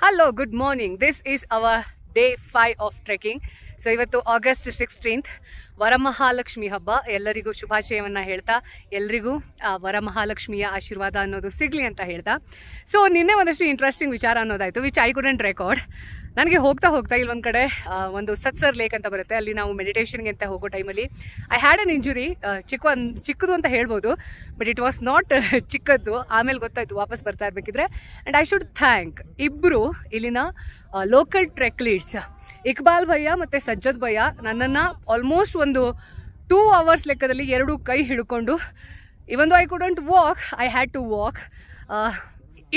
Hello, good morning. This is our day 5 of trekking. So ಇವತ್ತು August 16th Varamahalakshmi ಹಬ್ಬ. ಎಲ್ಲರಿಗೂ ಶುಭಾಶಯವನ್ನ ಹೇಳ್ತಾ ಎಲ್ಲರಿಗೂ ವರಮಹಾಲಕ್ಷ್ಮಿಯ ಆಶೀರ್ವಾದ ಅನ್ನೋದು ಸಿಗಲಿ ಅಂತ ಹೇಳ್ತಾ. ಸೊ ನಿನ್ನೆ ಒಂದಷ್ಟು ಇಂಟ್ರೆಸ್ಟಿಂಗ್ ವಿಚಾರ ಅನ್ನೋದಾಯಿತು ವಿಚ್ ಐ ಕುಡಂಟ್ ರೆಕಾರ್ಡ್. ನನಗೆ ಹೋಗ್ತಾ ಇಲ್ಲೊಂದು ಕಡೆ ಒಂದು ಸತ್ಸರ್ ಲೇಕ್ ಅಂತ ಬರುತ್ತೆ, ಅಲ್ಲಿ ನಾವು ಮೆಡಿಟೇಷನ್ಗೆ ಅಂತ ಹೋಗೋ ಟೈಮಲ್ಲಿ ಐ ಹ್ಯಾಡ್ ಅನ್ ಇಂಜುರಿ. ಚಿಕ್ಕದು ಅಂತ ಹೇಳ್ಬೋದು, ಬಟ್ ಇಟ್ ವಾಸ್ ನಾಟ್ ಚಿಕ್ಕದ್ದು. ಆಮೇಲೆ ಗೊತ್ತಾಯಿತು ವಾಪಸ್ ಬರ್ತಾ ಇರಬೇಕಿದ್ರೆ. ಆ್ಯಂಡ್ ಐ ಶುಡ್ ಥ್ಯಾಂಕ್ ಇಬ್ಬರು ಇಲ್ಲಿನ local trek leads, Iqbal bhaiya ಮತ್ತು ಸಜ್ಜದ್ ಭಯ್ಯ. ನನ್ನನ್ನು ಆಲ್ಮೋಸ್ಟ್ ಒಂದು 2 hours ಲೆಕ್ಕದಲ್ಲಿ 2 ಕೈ ಹಿಡ್ಕೊಂಡು, even I couldn't walk, I had to walk.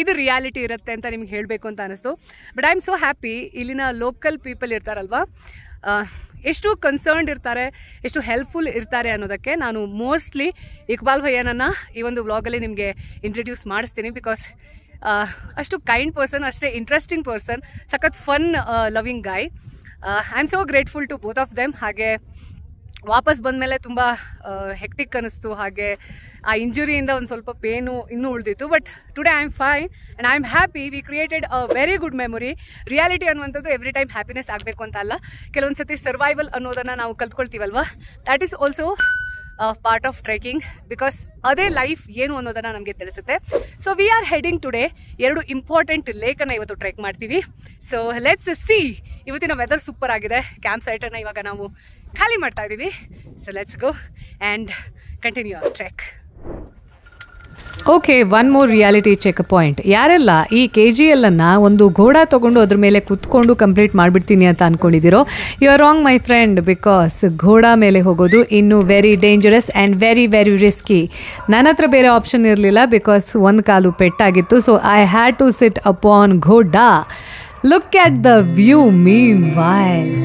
ಇದು ರಿಯಾಲಿಟಿ ಇರುತ್ತೆ ಅಂತ ನಿಮ್ಗೆ ಹೇಳಬೇಕು ಅಂತ ಅನಿಸ್ತು. But I am so happy. ಇಲ್ಲಿನ ಲೋಕಲ್ ಪೀಪಲ್ ಇರ್ತಾರಲ್ವ, ಎಷ್ಟು ಕನ್ಸರ್ನ್ಡ್ ಇರ್ತಾರೆ, ಎಷ್ಟು ಹೆಲ್ಪ್ಫುಲ್ ಇರ್ತಾರೆ ಅನ್ನೋದಕ್ಕೆ ನಾನು ಮೋಸ್ಟ್ಲಿ ಇಕ್ಬಾಲ್ ಭಯ್ಯನನ್ನು ಈ ಒಂದು ವ್ಲಾಗಲ್ಲಿ ನಿಮಗೆ ಇಂಟ್ರಡ್ಯೂಸ್ ಮಾಡಿಸ್ತೀನಿ. ಬಿಕಾಸ್ ಅಷ್ಟು ಕೈಂಡ್ ಪರ್ಸನ್, ಅಷ್ಟೇ ಇಂಟ್ರೆಸ್ಟಿಂಗ್ ಪರ್ಸನ್, ಸಖತ್ fun loving guy. I am so grateful to both of them. ಹಾಗೆ ವಾಪಸ್ ಬಂದಮೇಲೆ ತುಂಬ ಹೆಕ್ಟಿಕ್ ಅನ್ನಿಸ್ತು. ಹಾಗೆ ಆ ಇಂಜುರಿಯಿಂದ ಒಂದು ಸ್ವಲ್ಪ ಪೇನು ಇನ್ನೂ ಉಳಿದಿತ್ತು. But today I am fine and I am happy. We created a very good memory. Reality ಅನ್ನುವಂಥದ್ದು ಎವ್ರಿ ಟೈಮ್ ಹ್ಯಾಪಿನೆಸ್ ಆಗಬೇಕು ಅಂತ ಅಲ್ಲ, ಕೆಲವೊಂದು ಸತಿ ಸರ್ವೈವಲ್ ಅನ್ನೋದನ್ನು ನಾವು ಕಲ್ತ್ಕೊಳ್ತೀವಲ್ವ, that is also part of trekking. Because ಅದೇ ಲೈಫ್ ಏನು ಅನ್ನೋದನ್ನು ನಮಗೆ ತಿಳಿಸುತ್ತೆ. So we are heading today 2 important ಲೇಕನ್ನು ಇವತ್ತು ಟ್ರೆಕ್ ಮಾಡ್ತೀವಿ. So let's see. ಇವತ್ತಿನ ವೆದರ್ ಸೂಪರ್ ಆಗಿದೆ. ಕ್ಯಾಂಪ್ ಸೈಟನ್ನು ಇವಾಗ ನಾವು ಖಾಲಿ ಮಾಡ್ತಾ ಇದ್ದೀವಿ. So let's go and continue our trek. Okay, one more reality check point. ಯಾರೆಲ್ಲ ಈ KGL ಅನ್ನು ಒಂದು ಘೋಡ ತೊಗೊಂಡು ಅದ್ರ ಮೇಲೆ ಕುತ್ಕೊಂಡು ಕಂಪ್ಲೀಟ್ ಮಾಡಿಬಿಡ್ತೀನಿ ಅಂತ ಅಂದ್ಕೊಂಡಿದ್ದೀರೋ, you are wrong my friend. Because ಘೋಡ ಮೇಲೆ ಹೋಗೋದು ಇನ್ನೂ very dangerous and very very risky. ನನ್ನ ಹತ್ರ ಬೇರೆ ಆಪ್ಷನ್ ಇರಲಿಲ್ಲ, ಬಿಕಾಸ್ ಒಂದು ಕಾಲು ಪೆಟ್ಟಾಗಿತ್ತು. So I had to sit upon ಘೋಡ. Look at the view meanwhile.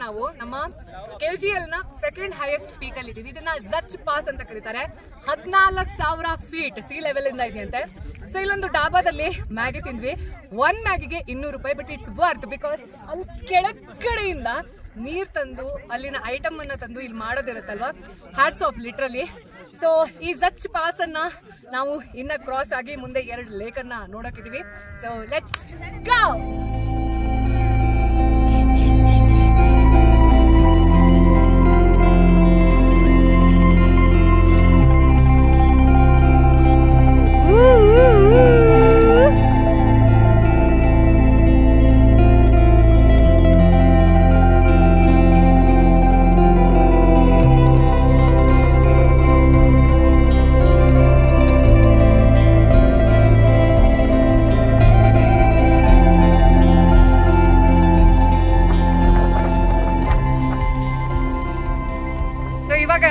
ನಾವು ನಮ್ಮ KGLನ ಸೆಕೆಂಡ್ ಹೈಯೆಸ್ಟ್ ಪೀಕ್ ಅಲ್ಲಿ ಇದೀವಿ. ಇದನ್ನ ಜಚ್ ಪಾಸ್ ಅಂತ ಕರೀತಾರೆ. 14,000 ಫೀಟ್ ಸಿ ಲೆವೆಲ್ ಇಂದ ಇದೆಯಂತೆ. ಸೊ ಇಲ್ಲೊಂದು ಡಾಬಾದಲ್ಲಿ ಮ್ಯಾಗಿ ತಿಂದ್ವಿ. 1 ಮ್ಯಾಗಿಗೆ 200 ರೂಪಾಯಿ. But it's worth. ಬಿಕಾಸ್ ಅಲ್ಲಿ ಕೆಳಗಡೆಯಿಂದ ನೀರ್ ತಂದು ಅಲ್ಲಿನ ಐಟಮ್ ಅನ್ನ ತಂದು ಇಲ್ಲಿ ಮಾಡೋದಿರುತ್ತಲ್ವಾ, ಹ್ಯಾಟ್ಸ್ ಆಫ್ ಲಿಟ್ರಲಿ. ಸೊ ಈ ಜಚ್ ಪಾಸ್ ಅನ್ನ ನಾವು ಇನ್ನ ಕ್ರಾಸ್ ಆಗಿ ಮುಂದೆ 2 ಲೇಕ್ ಅನ್ನ ನೋಡೋಕಿದೀವಿ. ಸೊ ಲೆಟ್ಸ್ ಗೋ.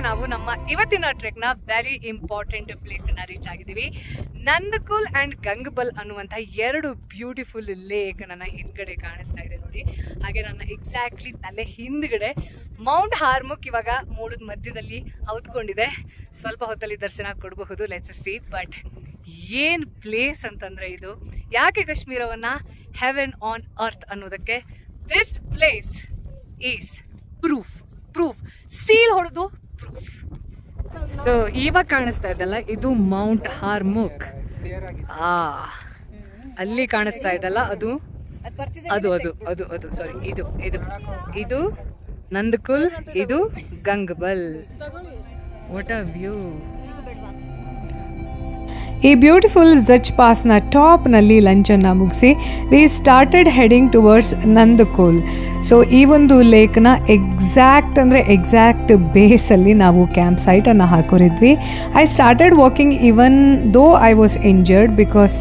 ನಾವು ನಮ್ಮ ಇವತ್ತಿನ ಟ್ರೆಕ್ನ ವೆರಿ ಇಂಪಾರ್ಟೆಂಟ್ ಪ್ಲೇಸ್ ಅನ್ನ ರೀಚ್ ಆಗಿದ್ದೀವಿ. ನಂದಕುಲ್ ಅಂಡ್ ಗಂಗಬಲ್ ಅನ್ನುವಂಥ 2 ಬ್ಯೂಟಿಫುಲ್ ಲೇಕ್ ನನ್ನ ಹಿಂದ್ಗಡೆ ಕಾಣಿಸ್ತಾ ಇದೆ ನೋಡಿ. ಹಾಗೆ ನನ್ನ ಎಕ್ಸಾಕ್ಟ್ಲಿ ತಲೆ ಹಿಂದ್ಗಡೆ ಮೌಂಟ್ ಹಾರ್ಮುಕ್ ಇವಾಗ ಮೋಡದ ಮಧ್ಯದಲ್ಲಿ ಔತ್ಕೊಂಡಿದೆ. ಸ್ವಲ್ಪ ಹೊತ್ತಲ್ಲಿ ದರ್ಶನ ಕೊಡಬಹುದು. Let's see. ಬಟ್ ಏನು ಪ್ಲೇಸ್ ಅಂತಂದ್ರೆ ಇದು, ಯಾಕೆ ಕಾಶ್ಮೀರವನ್ನ ಹೆವೆನ್ ಆನ್ ಅರ್ತ್ ಅನ್ನೋದಕ್ಕೆ this place is proof. Seal ಹೊಡೆದು ಪ್ರೂಫ್. ಸೊ ಇವಾಗ ಕಾಣಿಸ್ತಾ ಇದಲ್ಲ, ಇದು ಮೌಂಟ್ ಹಾರ್ಮುಕ್. ಅಲ್ಲಿ ಕಾಣಿಸ್ತಾ ಇದಲ್ಲ, ಅದು ಸಾರಿ, ಇದು ನಂದಕುಲ್, ಇದು ಗಂಗಬಲ್. What a view. ಈ ಬ್ಯೂಟಿಫುಲ್ ಜಚ್ ಪಾಸ್ನ ಟಾಪ್ನಲ್ಲಿ ಲಂಚನ್ನು ಮುಗಿಸಿ we started heading towards Nandkol. So ಈ ಒಂದು ಲೇಕ್ನ ಎಕ್ಸಾಕ್ಟ್ ಬೇಸಲ್ಲಿ ನಾವು ಕ್ಯಾಂಪ್ ಸೈಟನ್ನು ಹಾಕೋರಿದ್ವಿ. I started walking even though I was injured, because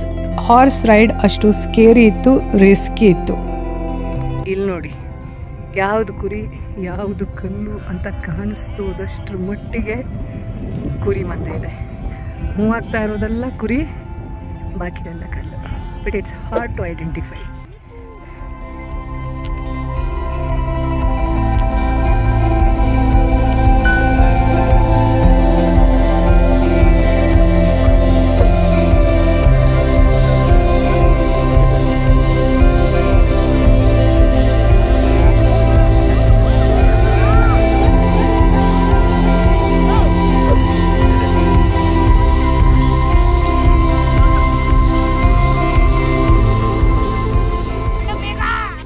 horse ride ಅಷ್ಟು ಸ್ಕೇರಿ ಇತ್ತು, ರಿಸ್ಕಿ ಇತ್ತು. ಇಲ್ಲಿ ನೋಡಿ, ಯಾವುದು ಕುರಿ ಯಾವುದು ಕಲ್ಲು ಅಂತ ಕಾಣಿಸ್ತು. ಅದಷ್ಟರ ಮಟ್ಟಿಗೆ ಕುರಿ ಮಂದೆ ಇದೆ. ಮೂವ್ ಆಗ್ತಾ ಇರೋದೆಲ್ಲ ಕುರಿ, ಬಾಕಿದೆಲ್ಲ ಕಲ್ಲು. but it's hard to identify.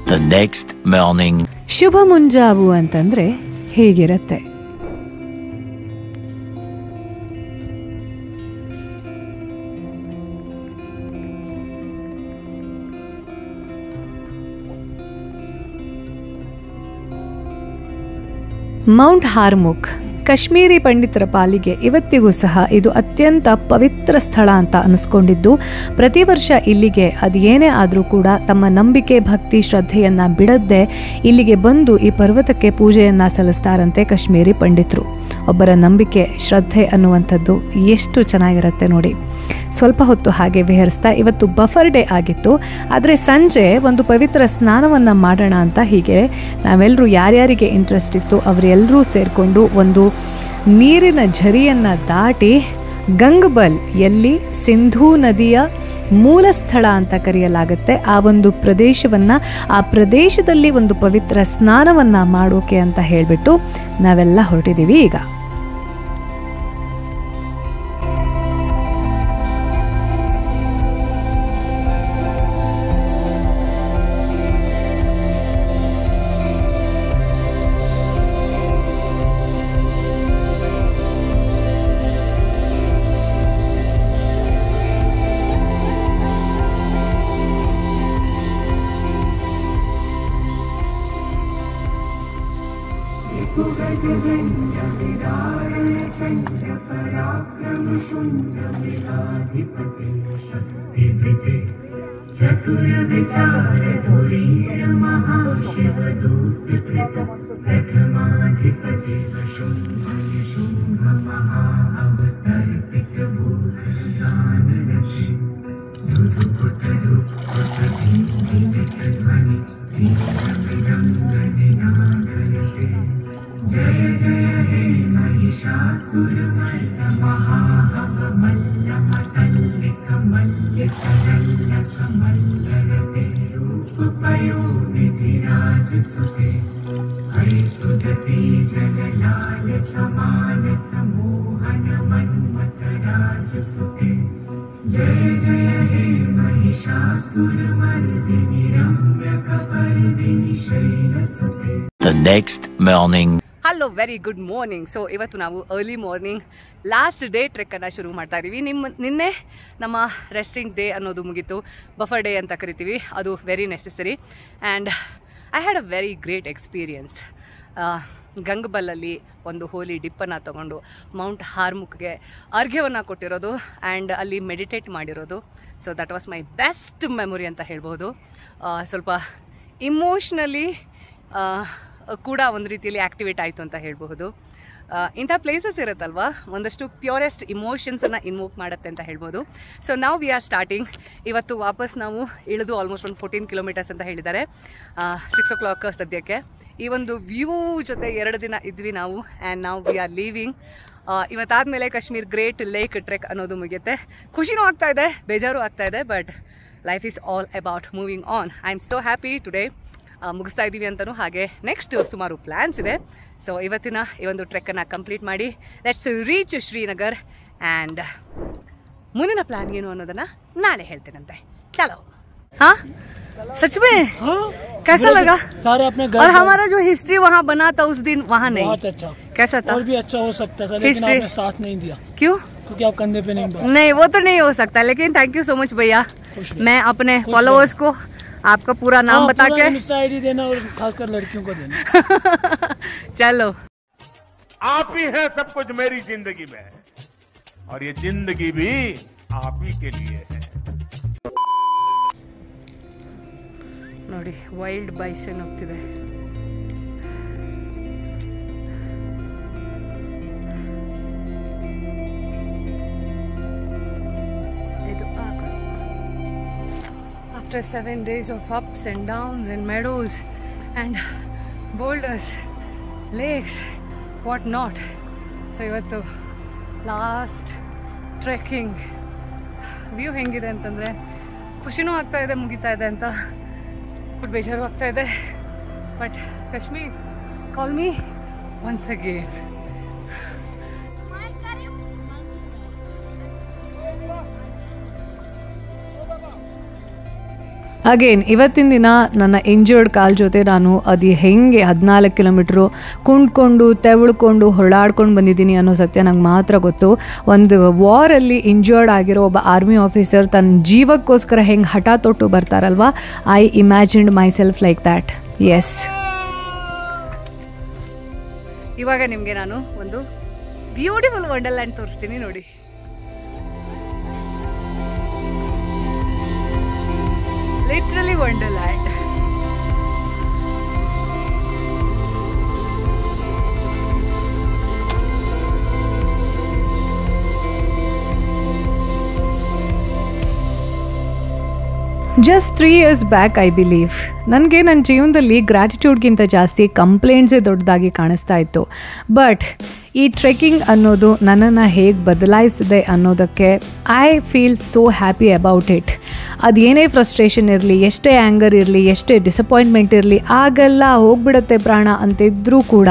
The next morning. ಶುಭ ಮುಂಜಾವು ಅಂತಂದ್ರೆ ಹೇಗಿರತ್ತೆ? ಮೌಂಟ್ ಹಾರ್ಮುಕ್ ಕಾಶ್ಮೀರಿ ಪಂಡಿತರ ಪಾಲಿಗೆ ಇವತ್ತಿಗೂ ಸಹ ಇದು ಅತ್ಯಂತ ಪವಿತ್ರ ಸ್ಥಳ ಅಂತ ಅನಿಸ್ಕೊಂಡಿದ್ದು, ಪ್ರತಿ ವರ್ಷ ಇಲ್ಲಿಗೆ ಅದೇನೇ ಆದರೂ ಕೂಡ ತಮ್ಮ ನಂಬಿಕೆ, ಭಕ್ತಿ, ಶ್ರದ್ಧೆಯನ್ನ ಬಿಡದ್ದೇ ಇಲ್ಲಿಗೆ ಬಂದು ಈ ಪರ್ವತಕ್ಕೆ ಪೂಜೆಯನ್ನ ಸಲ್ಲಿಸ್ತಾರಂತೆ ಕಾಶ್ಮೀರಿ ಪಂಡಿತರು. ಒಬ್ಬರ ನಂಬಿಕೆ, ಶ್ರದ್ಧೆ ಅನ್ನುವಂಥದ್ದು ಎಷ್ಟು ಚೆನ್ನಾಗಿರುತ್ತೆ ನೋಡಿ. ಸ್ವಲ್ಪ ಹೊತ್ತು ಹಾಗೆ ವಿಹರಿಸ್ತಾ ಇವತ್ತು ಬಫರ್ ಡೇ ಆಗಿತ್ತು, ಆದರೆ ಸಂಜೆ ಒಂದು ಪವಿತ್ರ ಸ್ನಾನವನ್ನು ಮಾಡೋಣ ಅಂತ ಹೀಗೆ ನಾವೆಲ್ಲರೂ ಯಾರ್ಯಾರಿಗೆ ಇಂಟ್ರೆಸ್ಟ್ ಇತ್ತು ಅವರೆಲ್ಲರೂ ಸೇರಿಕೊಂಡು ಒಂದು ನೀರಿನ ಝರಿಯನ್ನು ದಾಟಿ ಗಂಗಬಲ್, ಎಲ್ಲಿ ಸಿಂಧೂ ನದಿಯ ಮೂಲ ಸ್ಥಳ ಅಂತ ಕರೆಯಲಾಗುತ್ತೆ, ಆ ಒಂದು ಪ್ರದೇಶವನ್ನು, ಆ ಪ್ರದೇಶದಲ್ಲಿ ಒಂದು ಪವಿತ್ರ ಸ್ನಾನವನ್ನು ಮಾಡೋಕೆ ಅಂತ ಹೇಳಿಬಿಟ್ಟು ನಾವೆಲ್ಲ ಹೊರಟಿದ್ದೀವಿ ಈಗ. चतुर विचार धुरीण महाशिव दूत कृत प्रथमाधिपति शुंभ शुंभ महाअवतर्पित भूषान रति धुधुपुट धुपुट धीमित ध्वनि मृदंग निनादयते जय जय हे महिषासुरमर्द महाहव मल्ल मतल्लिक मल्लिक दल्लक मल्लरते रूपपयोनिधि राजसुते हरिसुदती जनलाल समान समोहन मन्मथ राजसुते जय जय हे महिषासुरमर्दिनि रम्यकपर्दिनि शैलसुते. The next morning. Hello, very good morning. So ಇವತ್ತು ನಾವು ಅರ್ಲಿ ಮಾರ್ನಿಂಗ್ ಲಾಸ್ಟ್ ಡೇ ಟ್ರೆಕ್ಕನ್ನು ಶುರು ಮಾಡ್ತಾ ಇದ್ದೀವಿ. ನಿನ್ನೆ ನಮ್ಮ ರೆಸ್ಟಿಂಗ್ ಡೇ ಅನ್ನೋದು ಮುಗೀತು, ಬಫರ್ ಡೇ ಅಂತ ಕರಿತೀವಿ, ಅದು very necessary. And I had a very great experience. ಗಂಗಬಲ್ಲಲ್ಲಿ ಒಂದು ಹೋಲಿ ಡಿಪ್ಪನ್ನು ತೊಗೊಂಡು ಮೌಂಟ್ ಹಾರ್ಮುಕ್ಗೆ ಅರ್ಘ್ಯವನ್ನು ಕೊಟ್ಟಿರೋದು ಆ್ಯಂಡ್ ಅಲ್ಲಿ ಮೆಡಿಟೇಟ್ ಮಾಡಿರೋದು. So that was my best memory ಅಂತ ಹೇಳ್ಬೋದು. ಸ್ವಲ್ಪ ಇಮೋಷ್ನಲಿ ಕೂಡ ಒಂದು ರೀತಿಯಲ್ಲಿ ಆ್ಯಕ್ಟಿವೇಟ್ ಆಯಿತು ಅಂತ ಹೇಳ್ಬಹುದು. ಇಂಥ ಪ್ಲೇಸಸ್ ಇರುತ್ತಲ್ವ, ಒಂದಷ್ಟು ಪ್ಯೂರೆಸ್ಟ್ ಇಮೋಷನ್ಸನ್ನು ಇನ್ವೋಕ್ ಮಾಡುತ್ತೆ ಅಂತ ಹೇಳ್ಬೋದು. ಸೊ ನಾವು ವಿ ಆರ್ ಸ್ಟಾರ್ಟಿಂಗ್. ಇವತ್ತು ವಾಪಸ್ ನಾವು ಇಳಿದು ಆಲ್ಮೋಸ್ಟ್ ಒಂದು 14 ಕಿಲೋಮೀಟರ್ಸ್ ಅಂತ ಹೇಳಿದ್ದಾರೆ. 6 o'clock ಸದ್ಯಕ್ಕೆ. ಈ ಒಂದು ವ್ಯೂ ಜೊತೆ 2 ದಿನ ಇದ್ವಿ ನಾವು, ಆ್ಯಂಡ್ ನಾವು ವಿ ಆರ್ ಲೀವಿಂಗ್. ಇವತ್ತಾದಮೇಲೆ ಕಾಶ್ಮೀರ್ ಗ್ರೇಟ್ ಲೇಕ್ ಟ್ರೆಕ್ ಅನ್ನೋದು ಮುಗಿಯುತ್ತೆ. ಖುಷಿನೂ ಆಗ್ತಾ ಇದೆ, ಬೇಜಾರು ಆಗ್ತಾ ಇದೆ, but life is all about moving on. I am so happy today. ಮುಗಿಸ್ತಾ ಇದ್ದೀವಿ ಅಂತಲೂ, ಹಾಗೆ ನೆಕ್ಸ್ಟ್ ಸುಮಾರು ಪ್ಲ್ಯಾನ್ಸ್ ಇದೆ. ಸೊ ಇವತ್ತಿನ ಈ ಒಂದು ಟ್ರೆಕ್ಕನ್ನು ಕಂಪ್ಲೀಟ್ ಮಾಡಿ ಲೆಟ್ಸ್ ರೀಚ್ ಶ್ರೀನಗರ್. ಆ್ಯಂಡ್ ಮುಂದಿನ ಪ್ಲಾನ್ ಏನು ಅನ್ನೋದನ್ನು ನಾಳೆ ಹೇಳ್ತೇನಂತೆ. ಚಲೋ. हाँ सच में? कैसा लगा? सारे अपने घर और हमारा जो हिस्ट्री वहाँ बना था उस दिन, वहाँ नहीं. बहुत अच्छा. कैसा था? और भी अच्छा हो सकता था, लेकिन आपने साथ नहीं दिया. क्यों? क्योंकि आप कंधे पे नहीं बैठे. नहीं, वो तो नहीं हो सकता, लेकिन थैंक यू सो मच भैया. मैं अपने फॉलोअर्स को आपका पूरा नाम बता के इंस्टा आईडी देना, और खासकर लड़कियों को देना. चलो. आप ही है सब कुछ मेरी जिंदगी में, और ये जिंदगी भी आप ही के लिए है. ನೋಡಿ, ವೈಲ್ಡ್ ಬೈಸನ್ ಹೋಗ್ತಿದೆ. ಇದು ಆಕಳು. after 7 days of ups and downs and meadows and boulders, lakes, what not. So ಇವತ್ತು ಲಾಸ್ಟ್ ಟ್ರೆಕ್ಕಿಂಗ್. ವ್ಯೂ ಹೆಂಗಿದೆ ಅಂತಂದರೆ ಖುಷಿನೂ ಆಗ್ತಾ ಇದೆ ಮುಗಿತಾ ಇದೆ ಅಂತ, ಬಟ್ ಬೇಜಾರು ಆಗ್ತಾ ಇದೆ. But Kashmir call me once again. Again ಇವತ್ತಿನ ದಿನ ನನ್ನ ಇಂಜರ್ಡ್ ಕಾಲ್ ಜೊತೆ ನಾನು ಅದು ಹೆಂಗೆ 14 ಕಿಲೋಮೀಟ್ರು ಕುಂಡ್ಕೊಂಡು ತೆವಳ್ಕೊಂಡು ಹೊರಳಾಡ್ಕೊಂಡು ಬಂದಿದ್ದೀನಿ ಅನ್ನೋ ಸತ್ಯ ನಂಗೆ ಮಾತ್ರ ಗೊತ್ತು. ಒಂದು ವಾರಲ್ಲಿ ಇಂಜರ್ಡ್ ಆಗಿರೋ ಒಬ್ಬ ಆರ್ಮಿ ಆಫೀಸರ್ ತನ್ನ ಜೀವಕ್ಕೋಸ್ಕರ ಹೆಂಗೆ ಹಠ ತೊಟ್ಟು ಬರ್ತಾರಲ್ವ, I imagined myself like that. Yes, ಇವಾಗ ನಿಮಗೆ ನಾನು ಒಂದು ಬ್ಯೂಟಿಫುಲ್ ವಂಡರ್ಲ್ಯಾಂಡ್ ತೋರಿಸ್ತೀನಿ ನೋಡಿ. Literally Wonderland. Just 3 years back I believe ನನಗೆ ನನ್ನ ಜೀವನದಲ್ಲಿ ಗ್ರ್ಯಾಟಿಟ್ಯೂಡ್ಗಿಂತ ಜಾಸ್ತಿ ಕಂಪ್ಲೇಂಟ್ಸೇ ದೊಡ್ಡದಾಗಿ ಕಾಣಿಸ್ತಾ ಇತ್ತು. ಬಟ್ ಈ ಟ್ರೆಕ್ಕಿಂಗ್ ಅನ್ನೋದು ನನ್ನನ್ನು ಹೇಗೆ ಬದಲಾಯಿಸಿದೆ ಅನ್ನೋದಕ್ಕೆ I feel so happy about it. ಅದೇನೇ ಫ್ರಸ್ಟ್ರೇಷನ್ ಇರಲಿ, ಎಷ್ಟೇ ಆ್ಯಂಗರ್ ಇರಲಿ, ಎಷ್ಟೇ ಡಿಸಪಾಯಿಂಟ್ಮೆಂಟ್ ಇರಲಿ, ಆಗೆಲ್ಲ ಹೋಗ್ಬಿಡುತ್ತೆ ಪ್ರಾಣ ಅಂತಿದ್ರೂ ಕೂಡ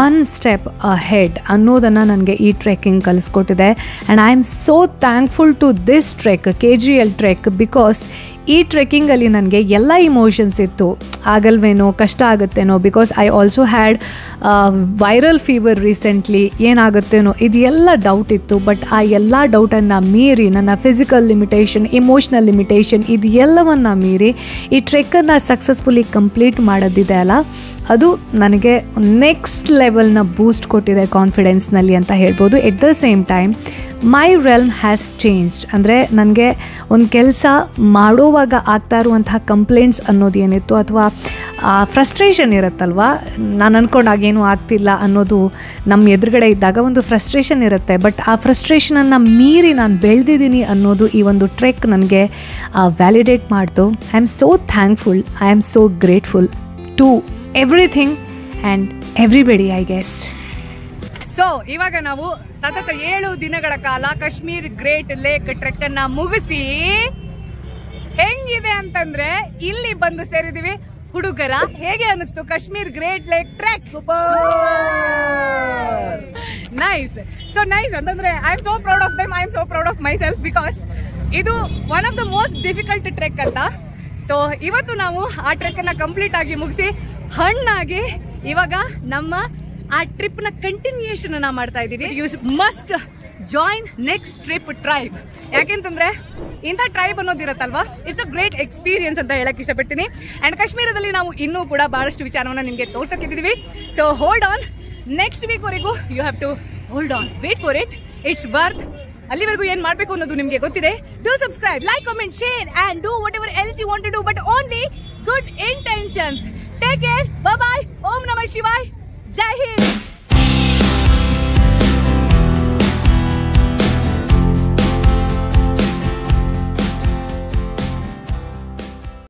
ಒನ್ ಸ್ಟೆಪ್ ಅಹೆಡ್ ಅನ್ನೋದನ್ನು ನನಗೆ ಈ ಟ್ರೆಕ್ಕಿಂಗ್ ಕಲಿಸ್ಕೊಟ್ಟಿದೆ. And I am so thankful to this trek, KGL trek, because ಈ ಟ್ರೆಕ್ಕಿಂಗಲ್ಲಿ ನನಗೆ ಎಲ್ಲ ಇಮೋಷನ್ಸ್ ಇತ್ತು. ಆಗಲ್ವೇನೋ, ಕಷ್ಟ ಆಗುತ್ತೇನೋ, because I also had viral fever recently, ಏನಾಗುತ್ತೇನೋ ಇದೆಲ್ಲ ಡೌಟ್ ಇತ್ತು. ಬಟ್ ಆ ಎಲ್ಲ ಡೌಟನ್ನು ಮೀರಿ, ನನ್ನ ಫಿಸಿಕಲ್ ಲಿಮಿಟೇಷನ್, ಇಮೋಷ್ನಲ್ ಲಿಮಿಟೇಷನ್, ಇದು ಎಲ್ಲವನ್ನು ಮೀರಿ ಈ ಟ್ರೆಕ್ಕನ್ನು ಸಕ್ಸಸ್ಫುಲಿ ಕಂಪ್ಲೀಟ್ ಮಾಡೋದಿದೆ ಅಲ್ಲ, ಅದು ನನಗೆ ನೆಕ್ಸ್ಟ್ ಲೆವೆಲ್ನ ಬೂಸ್ಟ್ ಕೊಟ್ಟಿದೆ ಕಾನ್ಫಿಡೆನ್ಸ್ನಲ್ಲಿ ಅಂತ ಹೇಳ್ಬೋದು. At the same time my realm has changed. ಅಂದರೆ ನನಗೆ ಒಂದು ಕೆಲಸ ಮಾಡೋವಾಗ ಆಗ್ತಾ ಇರುವಂತಹ ಕಂಪ್ಲೇಂಟ್ಸ್ ಅನ್ನೋದು ಏನಿತ್ತು, ಅಥವಾ ಫ್ರಸ್ಟ್ರೇಷನ್ ಇರುತ್ತಲ್ವ, ನಾನು ಅಂದ್ಕೊಂಡಾಗೇನು ಆಗ್ತಿಲ್ಲ ಅನ್ನೋದು ನಮ್ಮ ಎದುರುಗಡೆ ಇದ್ದಾಗ ಒಂದು ಫ್ರಸ್ಟ್ರೇಷನ್ ಇರುತ್ತೆ. ಬಟ್ ಆ ಫ್ರಸ್ಟ್ರೇಷನನ್ನು ಮೀರಿ ನಾನು ಬೆಳೆದಿದ್ದೀನಿ ಅನ್ನೋದು ಈ ಒಂದು ಟ್ರೆಕ್ ನನಗೆ ವ್ಯಾಲಿಡೇಟ್ ಮಾಡ್ತು. I am so thankful, I am so grateful to everything and everybody, I guess. ಸೊ ಇವಾಗ ನಾವು ಸತತ 7 ದಿನಗಳ ಕಾಲ ಕಾಶ್ಮೀರ್ ಗ್ರೇಟ್ ಲೇಕ್ ಟ್ರೆಕ್ ಅನ್ನ ಮುಗಿಸಿ ಹೆಂಗಿದೆ ಅಂತಂದ್ರೆ ಇಲ್ಲಿ ಬಂದು ಸೇರಿದೀವಿ. ಹುಡುಗರ, ಹೇಗೆ ಅನಿಸ್ತು Kashmir great lake trek? Nice. So nice ಅಂತಂದ್ರೆ I am so proud of them, I am so proud of myself, because ಇದು one of the most difficult trek ಅಂತ. ಸೊ ಇವತ್ತು ನಾವು ಆ ಟ್ರೆಕ್ ಅನ್ನ ಕಂಪ್ಲೀಟ್ ಆಗಿ ಮುಗಿಸಿ ಹಣ್ಣಾಗಿ ಇವಾಗ ನಮ್ಮ ಆ ಟ್ರಿಪ್ ನ ಕಂಟಿನ್ಯೂಷನ್ ಅನ್ನ ಮಾಡ್ತಾ ಇದ್ದೀವಿ. You must join next trip tribe. ಯಾಕೆಂತಂದ್ರೆ ಇಂಥ ಟ್ರೈಬ್ ಅನ್ನೋದಿರತ್ತಲ್ವಾ, ಇಟ್ಸ್ ಅ ಗ್ರೇಟ್ ಎಕ್ಸ್ಪೀರಿಯನ್ಸ್ ಅಂತ ಹೇಳಕ್ ಇಷ್ಟಪಡ್ತೀನಿ. ಅಂಡ್ ಕಾಶ್ಮೀರದಲ್ಲಿ ನಾವು ಇನ್ನೂ ಕೂಡ ಬಹಳಷ್ಟು ವಿಚಾರವನ್ನ ನಿಮಗೆ ತೋರ್ಸಕ್ಕಿದ್ದೀವಿ. So hold on, next week ವರೆಗೂ you have to hold on, wait for it, it's worth. ಅಲ್ಲಿವರೆಗೂ ಏನ್ ಮಾಡ್ಬೇಕು ಅನ್ನೋದು ನಿಮ್ಗೆ ಗೊತ್ತಿದೆ. Do subscribe, like, comment, share and do whatever else you want to do, but only good intentions. Take care, bye bye, ಓಂ ನಮಃ ಶಿವಾಯ್, ಜೈ ಹಿಂದ್.